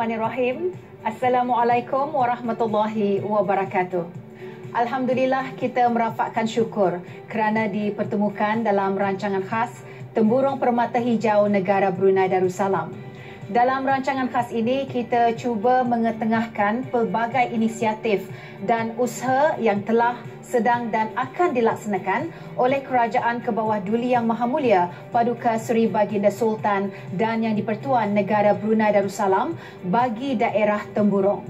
Bismillahirrahmanirrahim. Assalamualaikum warahmatullahi wabarakatuh. Alhamdulillah, kita merafakkan syukur kerana dipertemukan dalam rancangan khas Temburung Permata Hijau Negara Brunei Darussalam. Dalam rancangan khas ini, kita cuba mengetengahkan pelbagai inisiatif dan usaha yang telah, sedang dan akan dilaksanakan oleh Kerajaan Kebawah Duli Yang Maha Mulia Paduka Seri Baginda Sultan dan Yang di-Pertuan Negara Brunei Darussalam bagi daerah Temburung.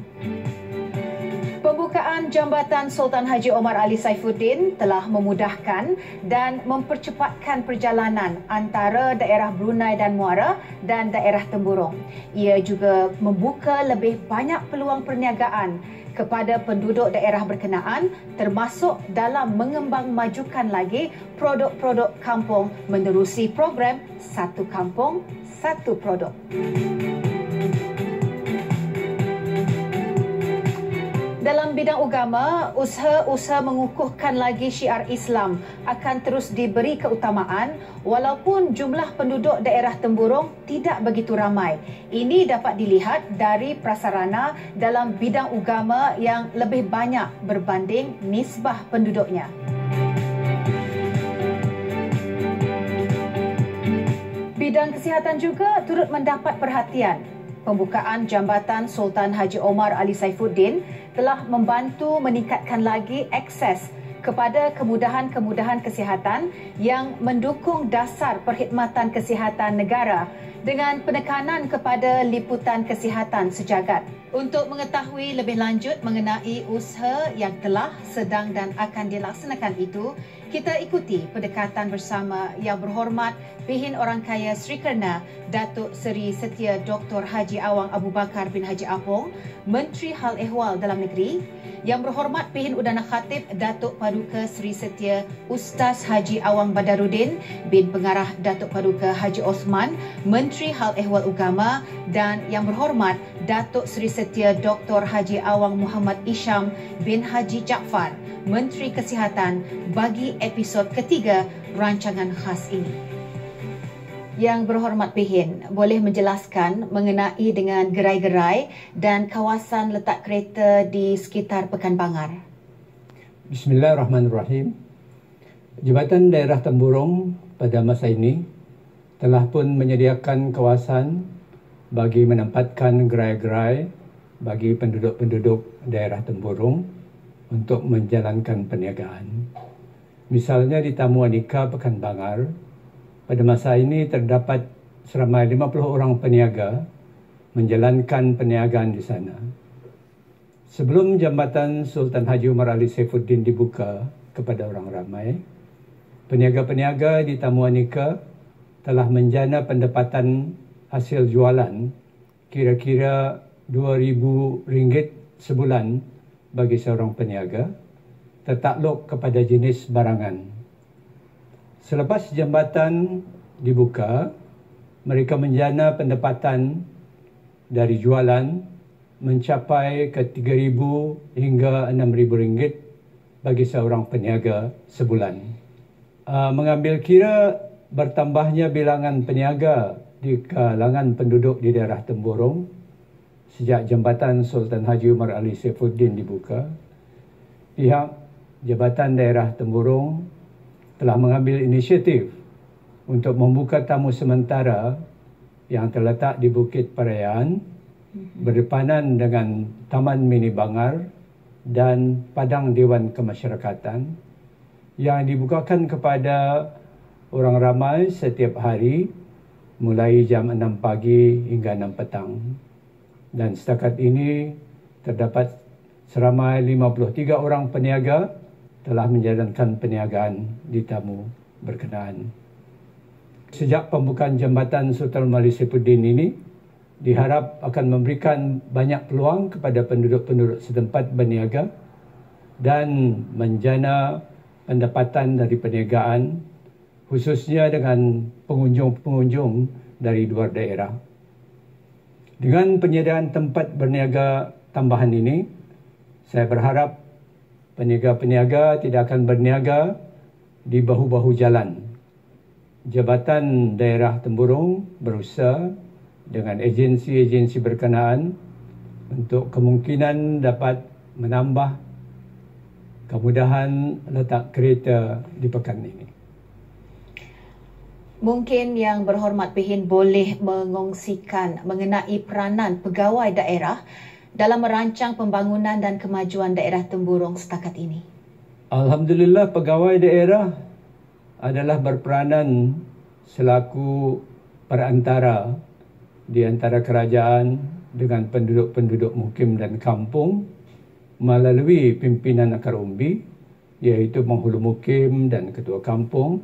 Pembukaan Jambatan Sultan Haji Omar Ali Saifuddin telah memudahkan dan mempercepatkan perjalanan antara daerah Brunei dan Muara dan daerah Temburung. Ia juga membuka lebih banyak peluang perniagaan kepada penduduk daerah berkenaan, termasuk dalam mengembang majukan lagi produk-produk kampung menerusi program Satu Kampung, Satu Produk. Dalam bidang agama, usaha-usaha mengukuhkan lagi syiar Islam akan terus diberi keutamaan walaupun jumlah penduduk daerah Temburung tidak begitu ramai. Ini dapat dilihat dari prasarana dalam bidang agama yang lebih banyak berbanding nisbah penduduknya. Bidang kesihatan juga turut mendapat perhatian. Pembukaan Jambatan Sultan Haji Omar Ali Saifuddin telah membantu meningkatkan lagi akses kepada kemudahan-kemudahan kesihatan yang mendukung dasar perkhidmatan kesihatan negara dengan penekanan kepada liputan kesihatan sejagat. Untuk mengetahui lebih lanjut mengenai usaha yang telah, sedang dan akan dilaksanakan itu, kita ikuti pendekatan bersama Yang Berhormat Pihin Orang Kaya Sri Kerna Datuk Seri Setia Dr. Haji Awang Abu Bakar bin Haji Apong, Menteri Hal Ehwal Dalam Negeri, Yang Berhormat Pihin Udana Khatib Datuk Paduka Seri Setia Ustaz Haji Awang Badaruddin bin Pengarah Datuk Paduka Haji Osman, Menteri Hal Ehwal Agama, dan Yang Berhormat Datuk Seri Setia Dr. Haji Awang Muhammad Isham bin Haji Jaafar, Menteri Kesihatan bagi episod ketiga rancangan khas ini. Yang Berhormat Pihin, boleh menjelaskan mengenai dengan gerai-gerai dan kawasan letak kereta di sekitar Pekan Bangar? Bismillahirrahmanirrahim. Jabatan Daerah Temburung pada masa ini telah pun menyediakan kawasan bagi menempatkan gerai-gerai bagi penduduk-penduduk daerah Temburung untuk menjalankan perniagaan. Misalnya di Tamu Anika Pekan Bangar, pada masa ini terdapat seramai 50 orang peniaga menjalankan perniagaan di sana. Sebelum Jambatan Sultan Haji Omar Ali Saifuddin dibuka kepada orang ramai, peniaga-peniaga di Tamu Anika telah menjana pendapatan hasil jualan kira-kira RM2,000 sebulan bagi seorang peniaga, tertakluk kepada jenis barangan. Selepas jambatan dibuka, mereka menjana pendapatan dari jualan mencapai ke RM3,000 hingga RM6,000 bagi seorang peniaga sebulan. Mengambil kira bertambahnya bilangan peniaga di kalangan penduduk di daerah Temburung sejak Jambatan Sultan Haji Omar Ali Saifuddin dibuka, pihak Jabatan Daerah Temburung telah mengambil inisiatif untuk membuka tamu sementara yang terletak di Bukit Parayaan berdepanan dengan Taman Mini Bangar dan Padang Dewan Kemasyarakatan yang dibukakan kepada orang ramai setiap hari mulai jam 6 pagi hingga 6 petang. Dan setakat ini terdapat seramai 53 orang peniaga telah menjalankan perniagaan di tamu berkenaan. Sejak pembukaan Jambatan Sultan Ali Saifuddin ini diharap akan memberikan banyak peluang kepada penduduk-penduduk setempat berniaga dan menjana pendapatan dari perniagaan, khususnya dengan pengunjung-pengunjung dari luar daerah. Dengan penyediaan tempat berniaga tambahan ini, saya berharap peniaga-peniaga tidak akan berniaga di bahu-bahu jalan. Jabatan Daerah Temburung berusaha dengan agensi-agensi berkenaan untuk kemungkinan dapat menambah kemudahan letak kereta di pekan ini. Mungkin Yang Berhormat Pihin boleh mengongsikan mengenai peranan pegawai daerah dalam merancang pembangunan dan kemajuan daerah Temburong setakat ini. Alhamdulillah, pegawai daerah adalah berperanan selaku perantara di antara kerajaan dengan penduduk-penduduk mukim dan kampung melalui pimpinan akar umbi, iaitu penghulu mukim dan ketua kampung,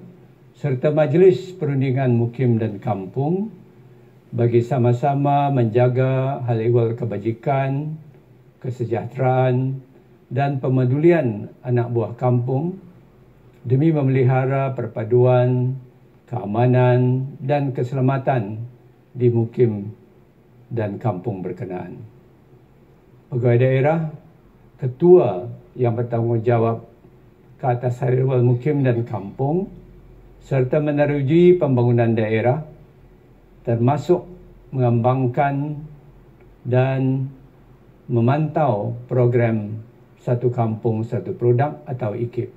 serta majlis perundingan mukim dan kampung bagi sama-sama menjaga hal ehwal kebajikan, kesejahteraan dan pemedulian anak buah kampung demi memelihara perpaduan, keamanan dan keselamatan di mukim dan kampung berkenaan. Pegawai daerah, ketua yang bertanggungjawab ke atas hal ehwal mukim dan kampung serta menerujuki pembangunan daerah termasuk mengembangkan dan memantau program Satu Kampung Satu Produk atau IKIP.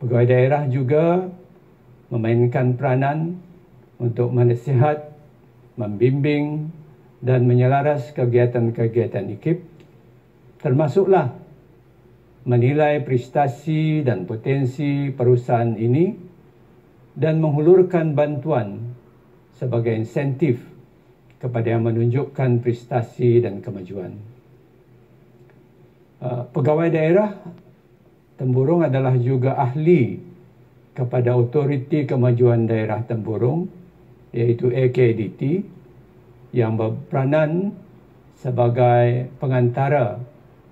Pegawai daerah juga memainkan peranan untuk menasihat, membimbing dan menyelaras kegiatan-kegiatan IKIP, termasuklah menilai prestasi dan potensi perusahaan ini dan menghulurkan bantuan sebagai insentif kepada yang menunjukkan prestasi dan kemajuan. Pegawai daerah Temburong adalah juga ahli kepada Otoriti Kemajuan Daerah Temburong, iaitu AKDT, yang berperanan sebagai pengantara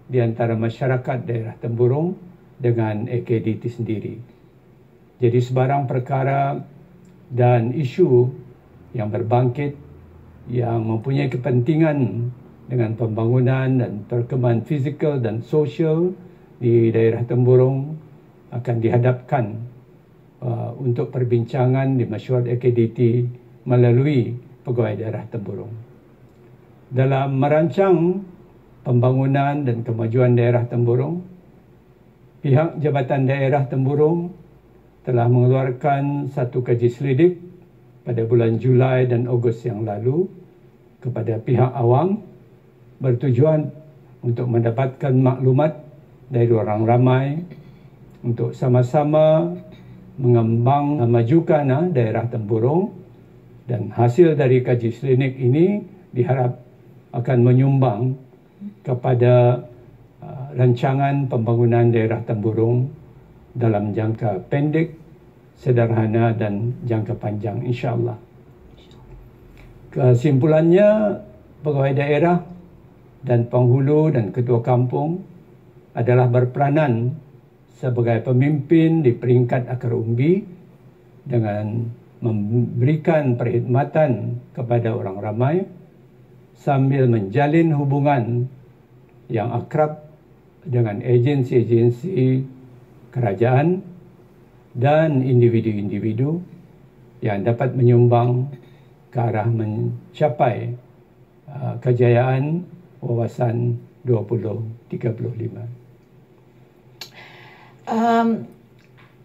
di antara masyarakat daerah Temburong dengan AKDT sendiri. Jadi sebarang perkara dan isu yang berbangkit yang mempunyai kepentingan dengan pembangunan dan perkembangan fizikal dan sosial di daerah Temburong akan dihadapkan untuk perbincangan di mesyuarat AKDT melalui pegawai daerah Temburong. Dalam merancang pembangunan dan kemajuan daerah Temburong, pihak Jabatan Daerah Temburong telah mengeluarkan satu kaji selidik pada bulan Julai dan Ogos yang lalu kepada pihak awam bertujuan untuk mendapatkan maklumat dari orang ramai untuk sama-sama memajukan daerah Temburong, dan hasil dari kaji selidik ini diharap akan menyumbang kepada rancangan pembangunan daerah Temburong dalam jangka pendek, sederhana dan jangka panjang, insya-Allah. Kesimpulannya, pegawai daerah dan penghulu dan ketua kampung adalah berperanan sebagai pemimpin di peringkat akar umbi dengan memberikan perkhidmatan kepada orang ramai sambil menjalin hubungan yang akrab dengan agensi-agensi kerajaan dan individu-individu yang dapat menyumbang ke arah mencapai kejayaan wawasan 2035.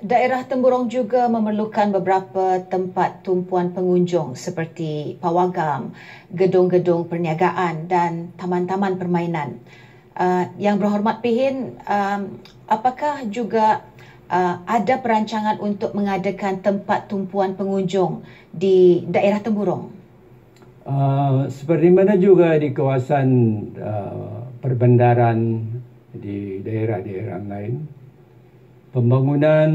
Daerah Temburong juga memerlukan beberapa tempat tumpuan pengunjung seperti pawagam, gedung-gedung perniagaan dan taman-taman permainan. Yang Berhormat Pihin, apakah juga ada perancangan untuk mengadakan tempat tumpuan pengunjung di daerah Temburong? Seperti mana juga di kawasan perbendaran di daerah-daerah lain, pembangunan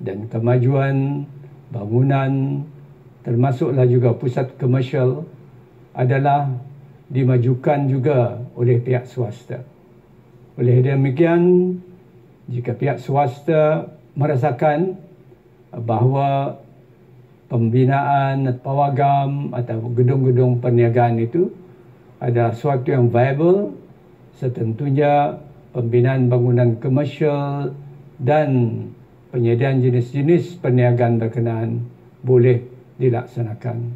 dan kemajuan bangunan termasuklah juga pusat komersial adalah dimajukan juga oleh pihak swasta. Oleh demikian, jika pihak swasta merasakan bahawa pembinaan pawagam atau gedung-gedung perniagaan itu adalah suatu yang viable, setentunya pembinaan bangunan komersial dan penyediaan jenis-jenis perniagaan berkenaan boleh dilaksanakan.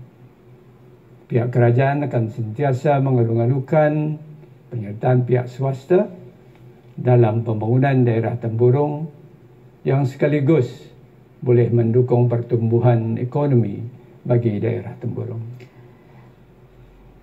Pihak kerajaan akan sentiasa mengalu-alukan penyertaan pihak swasta dalam pembangunan daerah tempurung yang sekaligus boleh mendukung pertumbuhan ekonomi bagi daerah tempurung.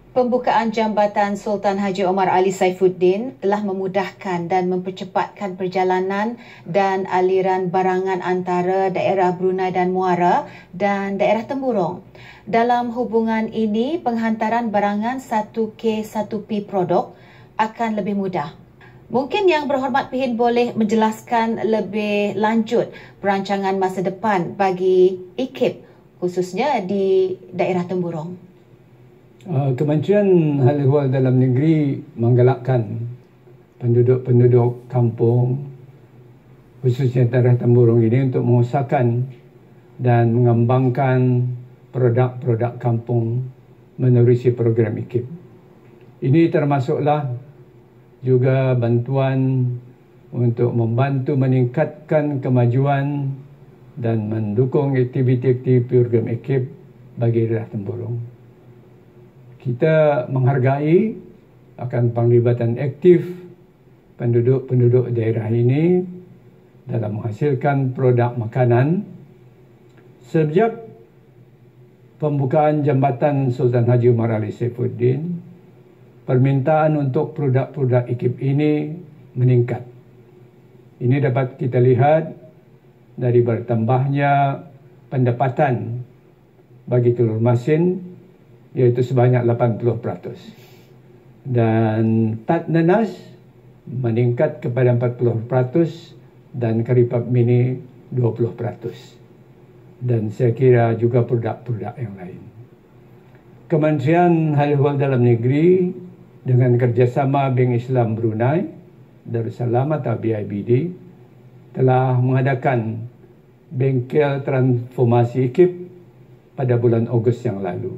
Pembukaan Jambatan Sultan Haji Omar Ali Saifuddin telah memudahkan dan mempercepatkan perjalanan dan aliran barangan antara daerah Brunei dan Muara dan daerah tempurung. Dalam hubungan ini, penghantaran barangan 1K 1P produk akan lebih mudah. Mungkin Yang Berhormat Pihin boleh menjelaskan lebih lanjut perancangan masa depan bagi IKIP khususnya di daerah tempurung. Kementerian Hal Ehwal Dalam Negeri menggalakkan penduduk-penduduk kampung khususnya daerah tempurung ini untuk mengusahakan dan mengembangkan produk-produk kampung menerusi program IKIP. Ini termasuklah juga bantuan untuk membantu meningkatkan kemajuan dan mendukung aktiviti-aktiviti program IKIP bagi daerah tempurung. Kita menghargai akan penglibatan aktif penduduk-penduduk daerah ini dalam menghasilkan produk makanan. Sejak pembukaan Jambatan Sultan Haji Omar Ali Saifuddin, permintaan untuk produk-produk IKIP ini meningkat. Ini dapat kita lihat dari bertambahnya pendapatan bagi telur masin iaitu sebanyak 80%. Dan tad nanas meningkat kepada 40% dan karipap mini 20%. Dan saya kira juga produk-produk yang lain. Kementerian Hal Ehwal Dalam Negeri dengan kerjasama Bank Islam Brunei, Darussalam atau BIBD, telah mengadakan bengkel transformasi IKIP pada bulan Ogos yang lalu.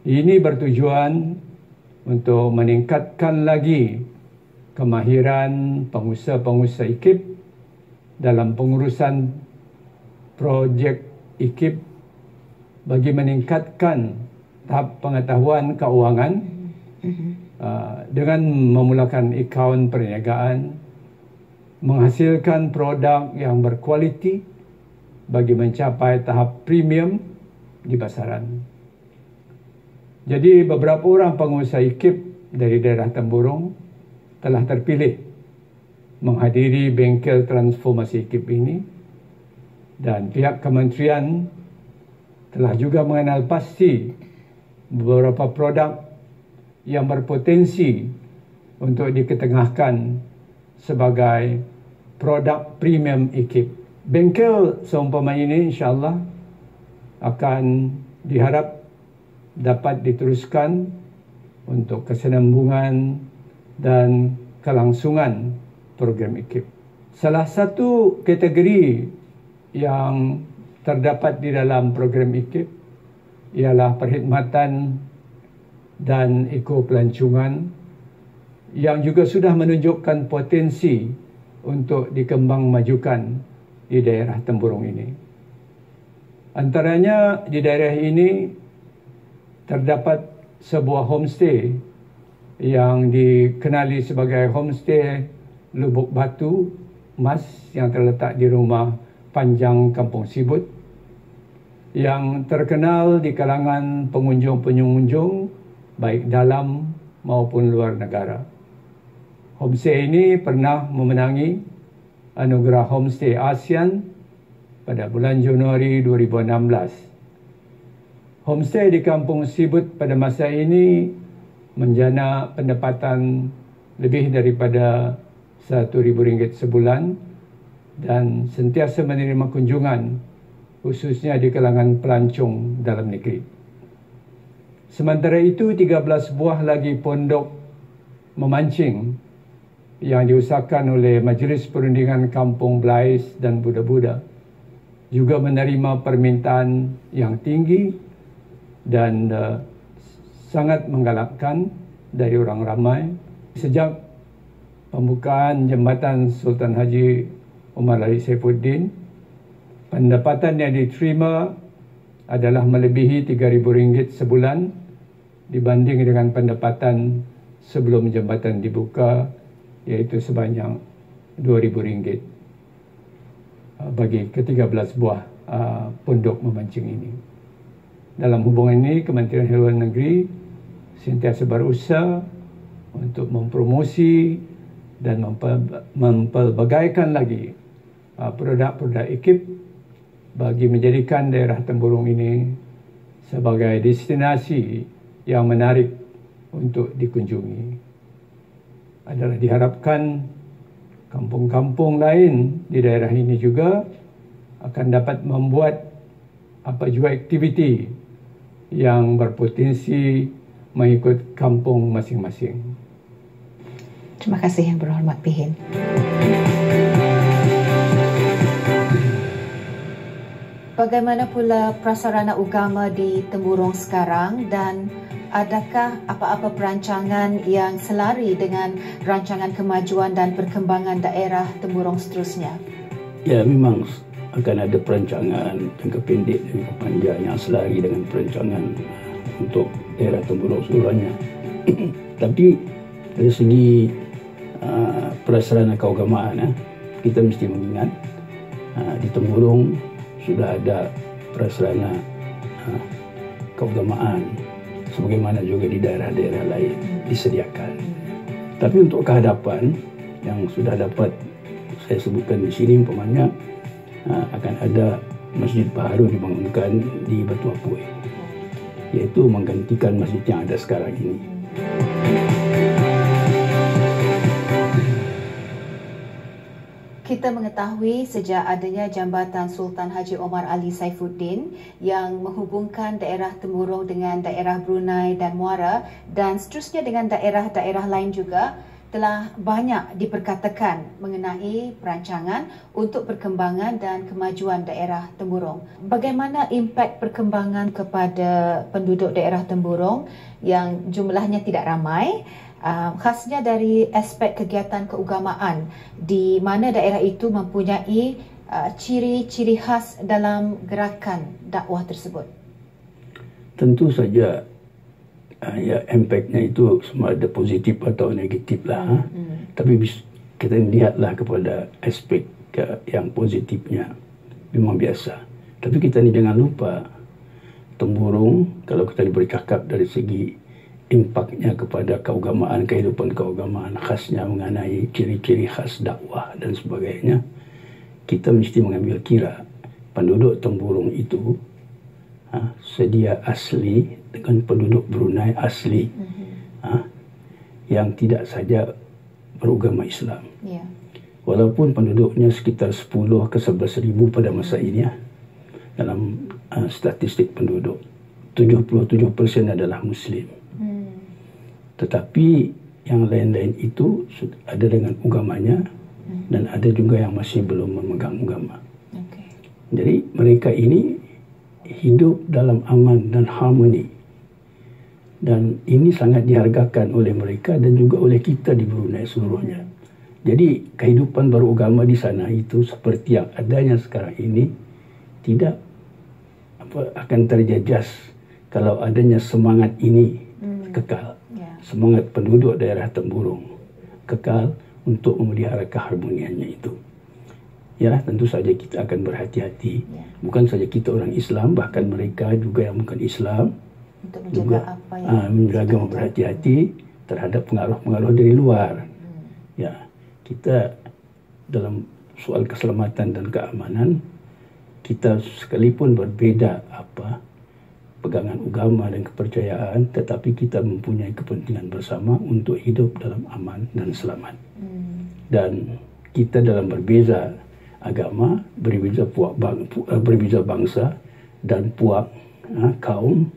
Ini bertujuan untuk meningkatkan lagi kemahiran pengusaha-pengusaha IKIP dalam pengurusan projek IKIP bagi meningkatkan tahap pengetahuan keuangan dengan memulakan akaun perniagaan, menghasilkan produk yang berkualiti bagi mencapai tahap premium di pasaran. Jadi beberapa orang pengusaha IKIP dari daerah tempurung telah terpilih menghadiri bengkel transformasi IKIP ini dan pihak kementerian telah juga mengenal pasti beberapa produk yang berpotensi untuk diketengahkan sebagai produk premium IKIP. Bengkel seumpama ini insya-Allah akan diharap dapat diteruskan untuk kesinambungan dan kelangsungan program IKIP. Salah satu kategori yang terdapat di dalam program IKIP ialah perkhidmatan dan ekopelancongan yang juga sudah menunjukkan potensi untuk dikembangmajukan di daerah tempurung ini. Antaranya di daerah ini terdapat sebuah homestay yang dikenali sebagai homestay Lubuk Batu Mas yang terletak di rumah Panjang Kampung Sibut yang terkenal di kalangan pengunjung-pengunjung baik dalam maupun luar negara. Homestay ini pernah memenangi anugerah Homestay ASEAN pada bulan Januari 2016. Homestay di Kampung Sibut pada masa ini menjana pendapatan lebih daripada RM1,000 sebulan dan sentiasa menerima kunjungan khususnya di kalangan pelancong dalam negeri. Sementara itu, 13 buah lagi pondok memancing yang diusahakan oleh Majlis Perundingan Kampung Belais dan Buda-Buda juga menerima permintaan yang tinggi dan sangat menggalakkan dari orang ramai. Sejak pembukaan Jambatan Sultan Haji Omar Ali Saifuddin, pendapatan yang diterima adalah melebihi RM3,000 sebulan dibanding dengan pendapatan sebelum jambatan dibuka, iaitu sebanyak RM2,000 bagi ke-13 buah pondok memancing ini. Dalam hubungan ini, Kementerian Haluan Negeri sentiasa berusaha untuk mempromosi dan mempelbagaikan lagi produk-produk IKIP bagi menjadikan daerah Temburong ini sebagai destinasi yang menarik untuk dikunjungi. Adalah diharapkan kampung-kampung lain di daerah ini juga akan dapat membuat apa juga aktiviti yang berpotensi mengikut kampung masing-masing. Terima kasih Yang Berhormat Pihin. Bagaimana pula prasarana agama di Temburong sekarang, dan adakah apa-apa perancangan yang selari dengan rancangan kemajuan dan perkembangan daerah Temburong seterusnya? Ya, memang akan ada perancangan jangka pendek dan jangka panjang yang selari dengan perancangan untuk daerah Temburong seluruhnya. Tapi dari segi prasarana keagamaan, kita mesti mengingat di Temburong sudah ada prasarana keagamaan sebagaimana juga di daerah-daerah lain disediakan. Tapi untuk kehadapan yang sudah dapat saya sebutkan di sini, umpamanya akan ada masjid baru dibangunkan di Batu Apui, yaitu menggantikan masjid yang ada sekarang ini. Kita mengetahui sejak adanya jambatan Sultan Haji Omar Ali Saifuddin yang menghubungkan daerah Temburong dengan daerah Brunei dan Muara dan seterusnya dengan daerah-daerah lain juga, telah banyak diperkatakan mengenai perancangan untuk perkembangan dan kemajuan daerah Temburong. Bagaimana impak perkembangan kepada penduduk daerah Temburong yang jumlahnya tidak ramai, khasnya dari aspek kegiatan keagamaan, di mana daerah itu mempunyai ciri-ciri khas dalam gerakan dakwah tersebut? Tentu saja ya, impaknya itu semua ada positif atau negatif lah. Tapi kita lihatlah kepada aspek yang positifnya, memang biasa. Tapi kita ni jangan lupa, Temburong kalau kita bercakap dari segi impaknya kepada keagamaan, kehidupan keagamaan, khasnya mengenai ciri-ciri khas dakwah dan sebagainya, kita mesti mengambil kira penduduk Temburong itu sedia asli dengan penduduk Brunei asli, yang tidak saja beragama Islam. Walaupun penduduknya sekitar 10 ke 11 ribu pada masa ini, dalam statistik penduduk 77% adalah Muslim. Tetapi yang lain-lain itu ada dengan agamanya, dan ada juga yang masih belum memegang agama. Jadi mereka ini hidup dalam aman dan harmoni, dan ini sangat dihargakan oleh mereka dan juga oleh kita di Brunei seluruhnya. Jadi kehidupan beragama di sana itu seperti yang adanya sekarang ini tidak akan terjejas kalau adanya semangat ini kekal. Semangat penduduk daerah Temburong kekal untuk memelihara keharmoniannya itu. Ya, tentu saja kita akan berhati-hati. Bukan saja kita orang Islam, bahkan mereka juga yang bukan Islam untuk menjaga apa yang menjaga, berhati-hati terhadap pengaruh-pengaruh dari luar. Ya, kita dalam soal keselamatan dan keamanan, kita sekalipun berbeda pegangan agama dan kepercayaan, tetapi kita mempunyai kepentingan bersama untuk hidup dalam aman dan selamat. Dan kita dalam berbeza agama, berbeza bangsa dan puak kaum,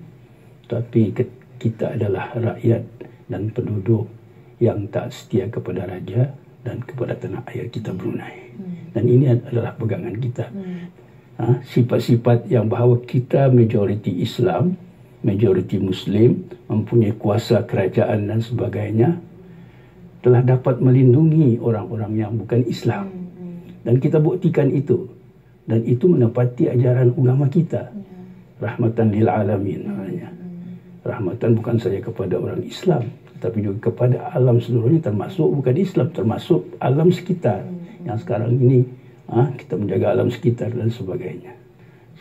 tapi kita adalah rakyat dan penduduk yang tak setia kepada raja dan kepada tanah air kita Brunei. Dan ini adalah pegangan kita. Sifat-sifat yang bahawa kita majoriti Islam, majoriti Muslim, mempunyai kuasa kerajaan dan sebagainya, telah dapat melindungi orang-orang yang bukan Islam. Dan kita buktikan itu. Dan itu menepati ajaran agama kita. rahmatan lil alamin namanya. Rahmatan bukan saja kepada orang Islam, tapi juga kepada alam seluruhnya, termasuk bukan Islam, termasuk alam sekitar. Yang sekarang ini kita menjaga alam sekitar dan sebagainya.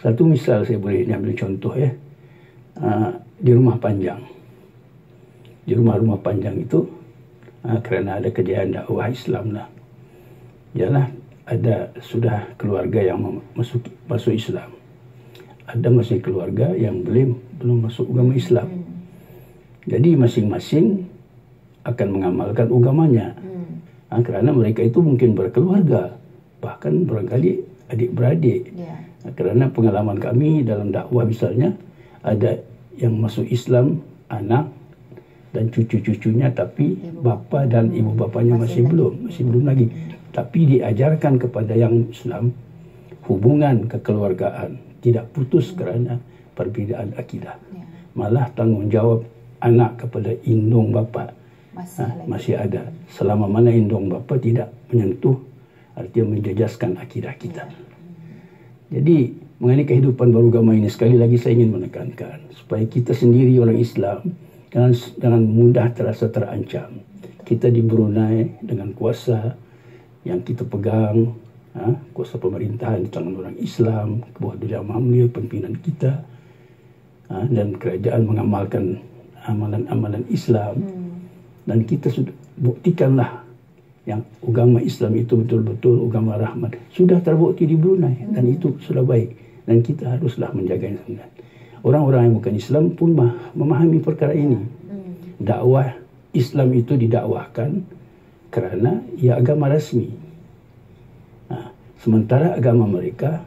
Satu misal saya boleh ambil contoh ya. Di rumah panjang. Di rumah-rumah panjang itu kerana ada kejayaan dakwah Islam lah. Ialah ada sudah keluarga yang masuk Islam. Ada masih keluarga yang belum masuk agama Islam. Jadi masing-masing akan mengamalkan agamanya. Kerana mereka itu mungkin berkeluarga, bahkan barangkali adik-beradik. Kerana pengalaman kami dalam dakwah misalnya, ada yang masuk Islam anak dan cucu-cucunya, tapi bapa dan ibu bapanya masih belum lagi. Tapi diajarkan kepada yang Islam hubungan kekeluargaan tidak putus kerana perbezaan akidah. Malah tanggungjawab anak kepada indung bapa masih ada, selama mana indung bapa tidak menyentuh, artinya menjejaskan akidah kita. Jadi mengenai kehidupan beragama ini, sekali lagi saya ingin menekankan supaya kita sendiri orang Islam jangan mudah terasa terancam. Kita di Brunei dengan kuasa yang kita pegang, kuasa pemerintahan di tangan orang Islam, bawah Duli Amir pimpinan kita, dan kerajaan mengamalkan amalan-amalan Islam, dan kita sudah buktikanlah yang agama Islam itu betul-betul agama rahmat. Sudah terbukti di Brunei dan itu sudah baik, dan kita haruslah menjaganya. Orang-orang yang bukan Islam pun memahami perkara ini. Dakwah Islam itu didakwahkan kerana ia agama rasmi. Sementara agama mereka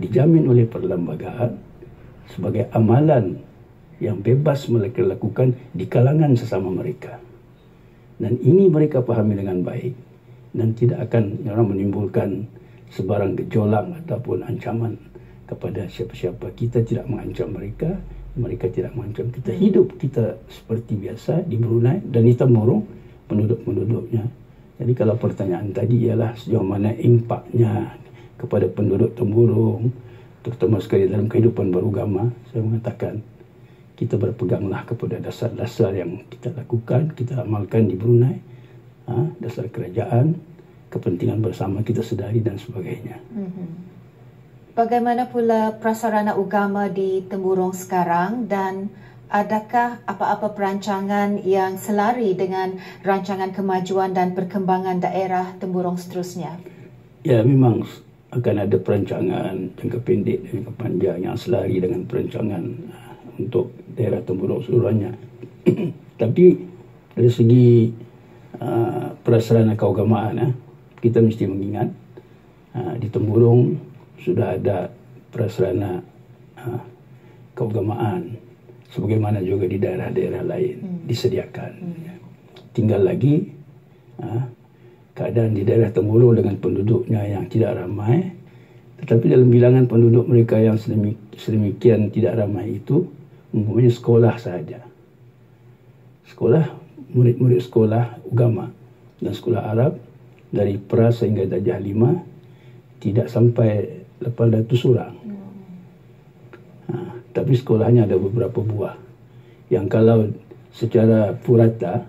dijamin oleh perlembagaan sebagai amalan yang bebas mereka lakukan di kalangan sesama mereka. Dan ini mereka pahami dengan baik dan tidak akan menimbulkan sebarang gejolak ataupun ancaman kepada siapa-siapa. Kita tidak mengancam mereka, mereka tidak mengancam kita. Hidup kita seperti biasa di Brunei dan di Temburong penduduk-penduduknya. Jadi kalau pertanyaan tadi ialah sejauh mana impaknya kepada penduduk Temburong, terutama sekali dalam kehidupan beragama, saya mengatakan kita berpeganglah kepada dasar-dasar yang kita lakukan, kita amalkan di Brunei, dasar kerajaan, kepentingan bersama kita sedari dan sebagainya. Bagaimana pula prasarana agama di Temburong sekarang, dan adakah apa-apa perancangan yang selari dengan rancangan kemajuan dan perkembangan daerah Temburong seterusnya? Ya, memang akan ada perancangan jangka pendek dan jangka panjang yang selari dengan perancangan untuk daerah Temburong seluruhnya. Tapi dari segi prasarana keagamaan, kita mesti mengingat di Temburong sudah ada prasarana keagamaan sebagaimana juga di daerah-daerah lain disediakan. Tinggal lagi keadaan di daerah Temburong dengan penduduknya yang tidak ramai, tetapi dalam bilangan penduduk mereka yang sedemikian tidak ramai itu, umpamanya sekolah sahaja. Sekolah, murid-murid sekolah agama dan sekolah Arab dari pra sehingga darjah 5 tidak sampai 800 orang. Tapi sekolahnya ada beberapa buah. Yang kalau secara purata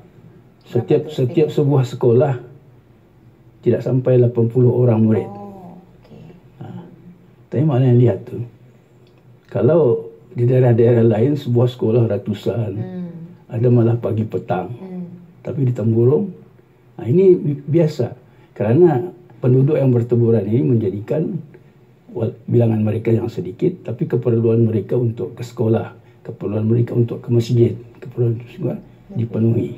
setiap sebuah sekolah tidak sampai 80 orang murid. Tapi mana yang lihat tu? Kalau di daerah-daerah lain sebuah sekolah ratusan, ada malah pagi petang. Tapi di Temburong, ini biasa. Kerana penduduk yang berteburan ini menjadikan bilangan mereka yang sedikit, tapi keperluan mereka untuk ke sekolah, keperluan mereka untuk ke masjid, keperluan juga dipenuhi.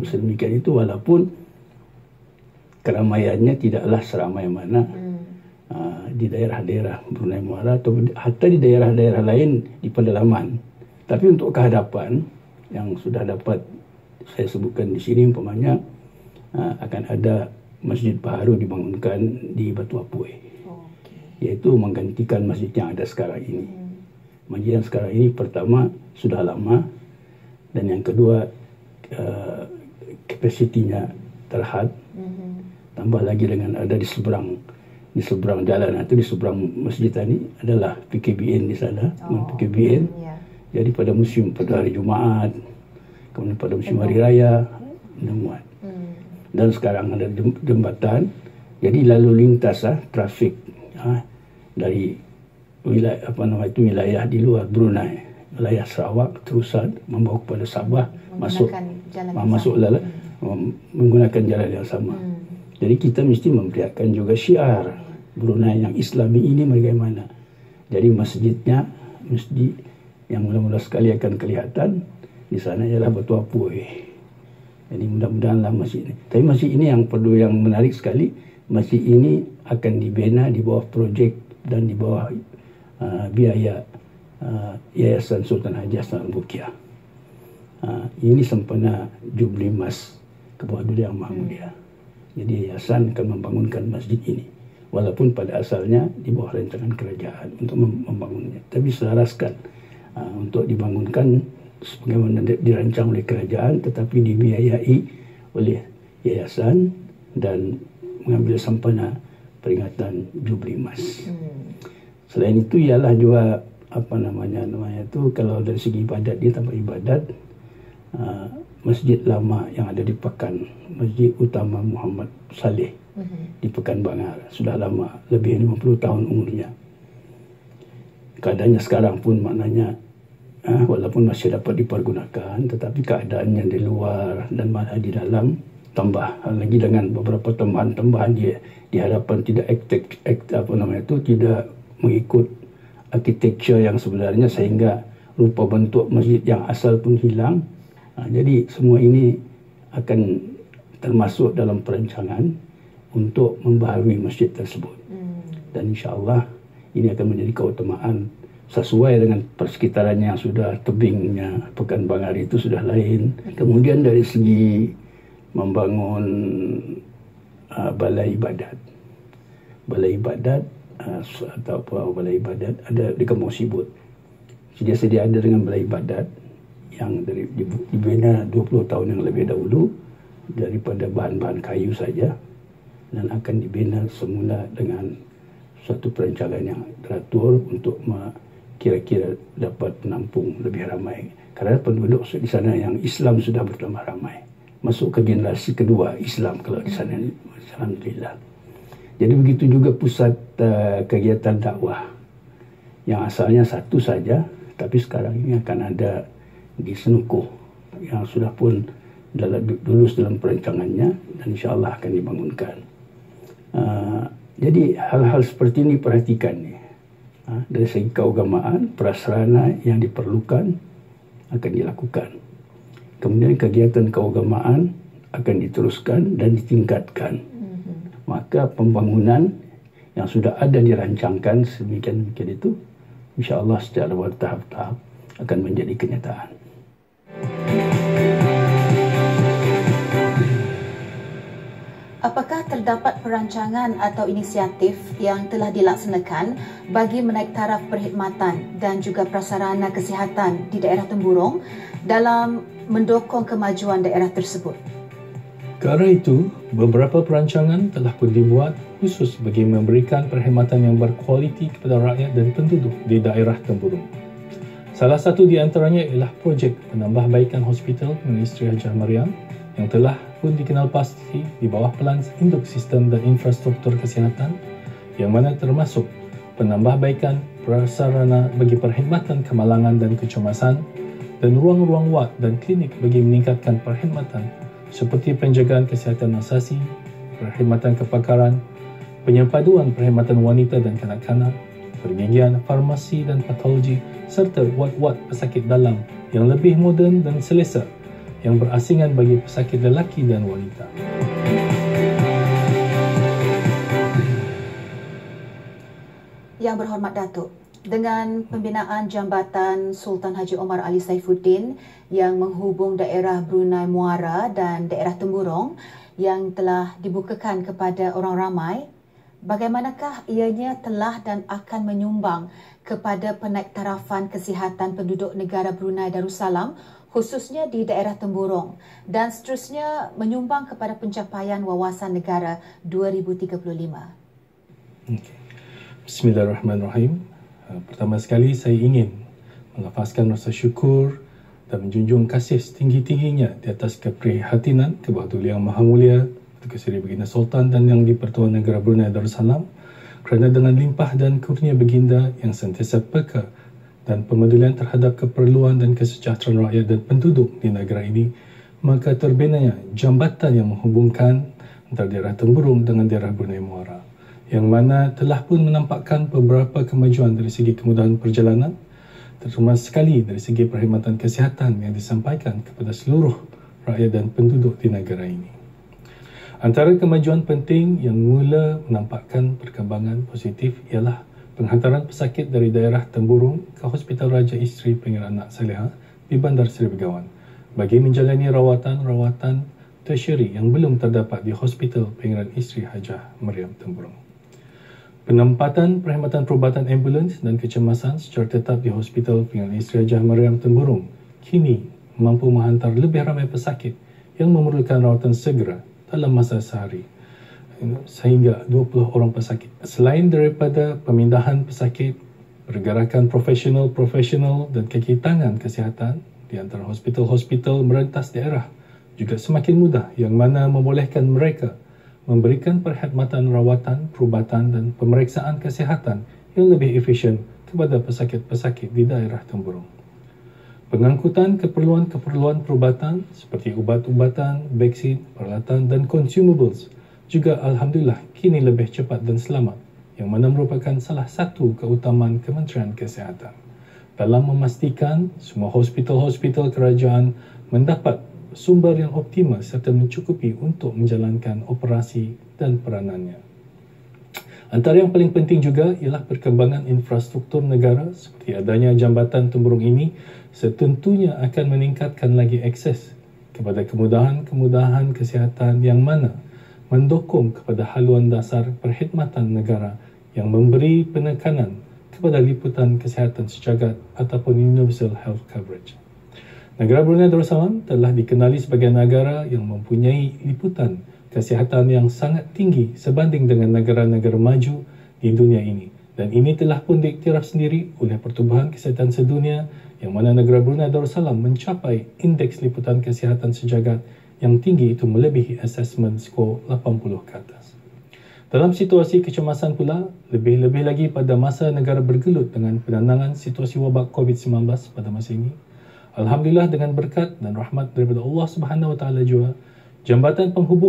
Sedemikian itu, walaupun keramaiannya tidaklah seramai mana di daerah-daerah Brunei Muara atau hatta di daerah-daerah lain di pedalaman. Tapi untuk kehadapan yang sudah dapat saya sebutkan di sini, umpamanya akan ada masjid baru dibangunkan di Batu Apui, iaitu menggantikan masjid yang ada sekarang ini. Masjid yang sekarang ini pertama sudah lama, dan yang kedua kapasitinya terhad, tambah lagi dengan ada di seberang di seberang jalan itu, di seberang masjid tadi adalah PKBN di sana, PKBN. Jadi pada hari Jumaat, kemudian pada musim hari raya, muat. Dan sekarang ada jembatan, jadi lalu lintas trafik dari wilayah di luar Brunei, wilayah Sarawak terusan membawa kepada Sabah, menggunakan jalan yang sama. Jadi kita mesti memperlihatkan juga syiar Brunei yang Islami ini bagaimana. Jadi masjidnya mesti yang mula-mula sekali akan kelihatan di sana ialah Batu Apui. Jadi mudah-mudahanlah masjid ini. Tapi masjid ini yang perlu, yang menarik sekali, masjid ini akan dibina di bawah projek dan di bawah biaya Yayasan Sultan Haji Hassanal Bolkiah. Ini sempena Jubli Emas Kepala Yang Maha Mulia. Jadi yayasan akan membangunkan masjid ini, walaupun pada asalnya di bawah rancangan kerajaan untuk membangunnya, tapi selaraskan untuk dibangunkan sebagaimana dirancang oleh kerajaan, tetapi dibiayai oleh yayasan dan mengambil sempena peringatan Jubli Emas. Selain itu ialah juga kalau dari segi ibadat, dia tempat ibadat masjid lama yang ada di Pekan, Masjid Utama Muhammad Saleh di Pekan Bangar, sudah lama, lebih 50 tahun umurnya. Keadaannya sekarang pun maknanya walaupun masih dapat dipergunakan, tetapi keadaannya di luar dan malah di dalam, tambah lagi dengan beberapa tambahan-tambahan dia diharapkan tidak tidak mengikut arsitektur yang sebenarnya, sehingga rupa bentuk masjid yang asal pun hilang. Jadi semua ini akan termasuk dalam perancangan untuk membaharui masjid tersebut. Dan insya-Allah ini akan menjadi keutamaan sesuai dengan persekitarannya yang sudah, tebingnya Pekan Bangar itu sudah lain. Kemudian dari segi membangun balai ibadat. Balai ibadat balai ibadat ada di Kampung Sibut. Sedia ada dengan balai ibadat yang dibina 20 tahun yang lebih dahulu daripada bahan-bahan kayu saja, dan akan dibina semula dengan suatu perancangan yang teratur untuk kira-kira dapat menampung lebih ramai, kerana penduduk di sana yang Islam sudah bertambah ramai, masuk ke generasi kedua Islam kalau di sana, alhamdulillah. Jadi begitu juga pusat kegiatan dakwah yang asalnya satu saja, tapi sekarang ini akan ada di Senukuh yang sudah pun lulus dalam perancangannya dan insya-Allah akan dibangunkan. Jadi hal-hal seperti ini perhatikan dari segi keagamaan, prasarana yang diperlukan akan dilakukan. Kemudian kegiatan keagamaan akan diteruskan dan ditingkatkan. Maka pembangunan yang sudah ada dirancangkan sedemikian itu, insya-Allah secara bertahap-tahap akan menjadi kenyataan. Apakah terdapat perancangan atau inisiatif yang telah dilaksanakan bagi menaik taraf perkhidmatan dan juga prasarana kesihatan di daerah Temburong dalam mendukung kemajuan daerah tersebut? Kerana itu, beberapa perancangan telah pun dibuat khusus bagi memberikan perkhidmatan yang berkualiti kepada rakyat dan penduduk di daerah Temburong. Salah satu di antaranya ialah projek penambahbaikan hospital Menteri Hajah Mariam yang telah pun dikenal pasti di bawah pelan induk sistem dan infrastruktur kesihatan, yang mana termasuk penambahbaikan prasarana bagi perkhidmatan kemalangan dan kecemasan dan ruang-ruang wad dan klinik bagi meningkatkan perkhidmatan seperti penjagaan kesihatan asasi, perkhidmatan kepakaran, penyepaduan perkhidmatan wanita dan kanak-kanak, pergigian, farmasi dan patologi, serta wad-wad pesakit dalam yang lebih moden dan selesa yang berasingan bagi pesakit lelaki dan wanita. Yang berhormat Datuk, dengan pembinaan jambatan Sultan Haji Omar Ali Saifuddin yang menghubung daerah Brunei Muara dan daerah Temburong yang telah dibukakan kepada orang ramai, bagaimanakah ianya telah dan akan menyumbang kepada penaiktarafan kesihatan penduduk negara Brunei Darussalam, khususnya di daerah Temburong, dan seterusnya menyumbang kepada pencapaian wawasan negara 2035? Bismillahirrahmanirrahim. Pertama sekali saya ingin melafazkan rasa syukur dan menjunjung kasih setinggi-tingginya di atas keprihatinan Kebawah Duli Yang Maha Mulia Datuk Seri Baginda Sultan dan Yang di-Pertuan Negara Brunei Darussalam, kerana dengan limpah dan kurnia baginda yang sentiasa peka dan pemedulian terhadap keperluan dan kesejahteraan rakyat dan penduduk di negara ini, maka terbinanya jambatan yang menghubungkan antara daerah Temburong dengan daerah Brunei Muara, yang mana telah pun menampakkan beberapa kemajuan dari segi kemudahan perjalanan, terutama sekali dari segi perkhidmatan kesihatan yang disampaikan kepada seluruh rakyat dan penduduk di negara ini. Antara kemajuan penting yang mula menampakkan perkembangan positif ialah penghantaran pesakit dari daerah Temburong ke Hospital Raja Isteri Pangeran Anak Saleha di Bandar Seri Begawan bagi menjalani rawatan tertiary yang belum terdapat di Hospital Pangeran Isteri Hajah Mariam Temburong. Penempatan perkhidmatan perubatan ambulans dan kecemasan secara tetap di Hospital Pangeran Isteri Hajah Mariam Temburong kini mampu menghantar lebih ramai pesakit yang memerlukan rawatan segera dalam masa sehari, sehingga 20 orang pesakit. Selain daripada pemindahan pesakit, pergerakan profesional dan kaki tangan kesihatan di antara hospital-hospital merentas daerah juga semakin mudah, yang mana membolehkan mereka memberikan perkhidmatan rawatan, perubatan dan pemeriksaan kesihatan yang lebih efisien kepada pesakit-pesakit di daerah Temburong. Pengangkutan keperluan-keperluan perubatan seperti ubat-ubatan, vaksin, peralatan dan consumables juga alhamdulillah kini lebih cepat dan selamat, yang mana merupakan salah satu keutamaan Kementerian Kesihatan dalam memastikan semua hospital-hospital kerajaan mendapat sumber yang optimal serta mencukupi untuk menjalankan operasi dan peranannya. Antara yang paling penting juga ialah perkembangan infrastruktur negara seperti adanya jambatan Temburong ini setentunya akan meningkatkan lagi akses kepada kemudahan-kemudahan kesihatan yang mana mendukung kepada haluan dasar perkhidmatan negara yang memberi penekanan kepada liputan kesihatan sejagat ataupun universal health coverage. Negara Brunei Darussalam telah dikenali sebagai negara yang mempunyai liputan kesihatan yang sangat tinggi sebanding dengan negara-negara maju di dunia ini, dan ini telah pun diiktiraf sendiri oleh Pertubuhan Kesihatan Sedunia, yang mana negara Brunei Darussalam mencapai indeks liputan kesihatan sejagat yang tinggi itu melebihi assessment skor 80 ke atas. Dalam situasi kecemasan pula, lebih-lebih lagi pada masa negara bergelut dengan penanganan situasi wabak COVID-19 pada masa ini, alhamdulillah dengan berkat dan rahmat daripada Allah Subhanahu Wa Taala juga, jambatan penghubung